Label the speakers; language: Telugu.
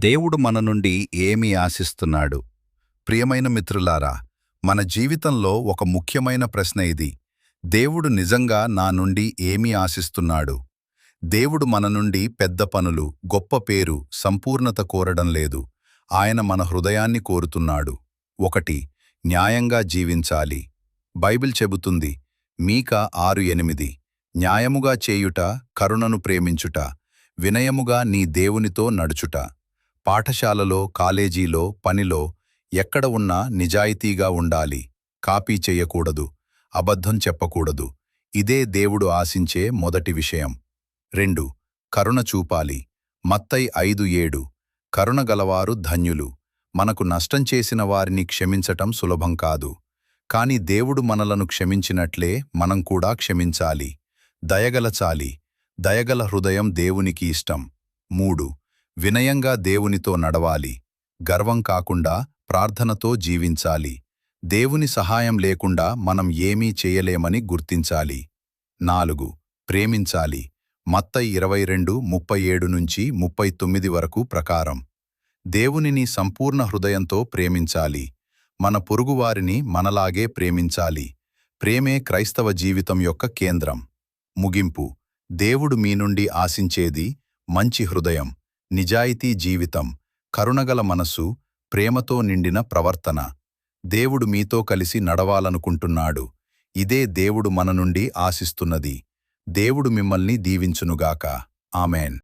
Speaker 1: దేవుడు మన నుండి ఏమి ఆశిస్తున్నాడు? ప్రియమైన మిత్రులారా, మన జీవితంలో ఒక ముఖ్యమైన ప్రశ్న ఇది. దేవుడు నిజంగా నా నుండి ఏమి ఆశిస్తున్నాడు? దేవుడు మన నుండి పెద్ద పనులు, గొప్ప పేరు, సంపూర్ణత కోరడం లేదు. ఆయన మన హృదయాన్ని కోరుతున్నాడు. 1. న్యాయంగా జీవించాలి. బైబిల్ చెబుతుంది, మీకా 6:8, న్యాయముగా చేయుట, కరుణను ప్రేమించుట, వినయముగా నీ దేవునితో నడుచుట. పాఠశాలలో, కాలేజీలో, పనిలో ఎక్కడ ఉన్నా నిజాయితీగా ఉండాలి. కాపీ చెయ్యకూడదు, అబద్ధం చెప్పకూడదు. ఇదే దేవుడు ఆశించే మొదటి విషయం. 2. కరుణ చూపాలి. మత్తయి 5:7, కరుణగలవారు ధన్యులు. మనకు నష్టం చేసిన వారిని క్షమించటం సులభం కాదు. కాని దేవుడు మనలను క్షమించినట్లే మనం కూడా క్షమించాలి. దయగలచాలి. దయగల హృదయం దేవునికి ఇష్టం. 3. వినయంగా దేవునితో నడవాలి. గర్వం కాకుండా ప్రార్థనతో జీవించాలి. దేవుని సహాయం లేకుండా మనం ఏమీ చేయలేమని గుర్తించాలి. 4. ప్రేమించాలి. మత్తయి 22:37-39 వరకు ప్రకారం. దేవునిని సంపూర్ణ హృదయంతో ప్రేమించాలి. మన పొరుగువారిని మనలాగే ప్రేమించాలి. ప్రేమే క్రైస్తవ జీవితం యొక్క కేంద్రం. ముగింపు: దేవుడు మీ నుండి ఆశించేది మంచి హృదయం, నిజాయితీ జీవితం, కరుణగల మనసు, ప్రేమతో నిండిన ప్రవర్తన. దేవుడు మీతో కలిసి నడవాలనుకుంటున్నాడు. ఇదే దేవుడు మన నుండి ఆశిస్తున్నది. దేవుడు మిమ్మల్ని దీవించునుగాక. ఆమేన్.